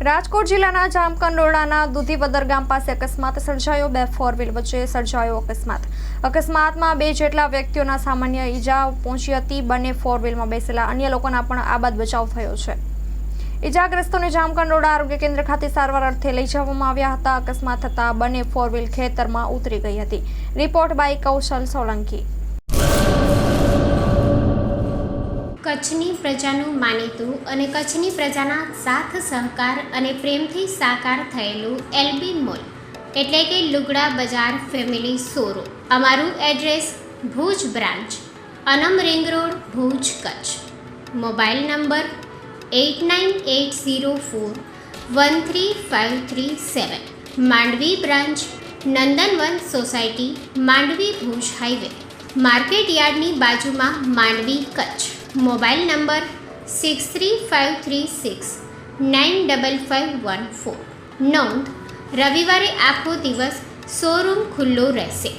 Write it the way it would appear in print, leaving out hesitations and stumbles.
રાજકોટ જિલ્લાના જામકંડોરણાના દૂધીપદર ગામ પાસે અકસ્માત સર્જાયો। બે ફોર વ્હીલ વચ્ચે સર્જાયો અકસ્માતમાં 2 જેટલા વ્યક્તિઓના સામાન્ય ઈજા પહોંચી હતી। બંને ફોર વ્હીલમાં બેસેલા અન્ય લોકોના પણ આબાદ બચાવ થયો છે। ઈજાગ્રસ્તોને જામકંડોરણા આરોગ્ય કેન્દ્ર ખાતે સારવાર અર્થે લઈ જવામાં આવ્યા હતા। અકસ્માત થતાં બંને ફોર વ્હીલ ખેતરમાં ઉતરી ગઈ હતી। રિપોર્ટ બાય કૌશલ સોલંકી। કચ્છની પ્રજાનું માનીતું અને કચ્છની પ્રજાના સાથ સહકાર અને પ્રેમથી સાકાર થયેલું એલબી મોલ એટલે કે લુગડા બજાર ફેમિલી શોરૂમ। અમારું address Bhuj branch, Anam ring road, Bhuj, Kutch. Mobile number 8980413537। Mandvi branch, Nandanvan society, Mandvi, Bhuj highway, market યાર્ડની બાજુમાં, માંડવી, કચ્છ। Mobile number 6353695514। નોંધ: રવિવારે આખો દિવસ શોરૂમ ખુલ્લો રહેશે।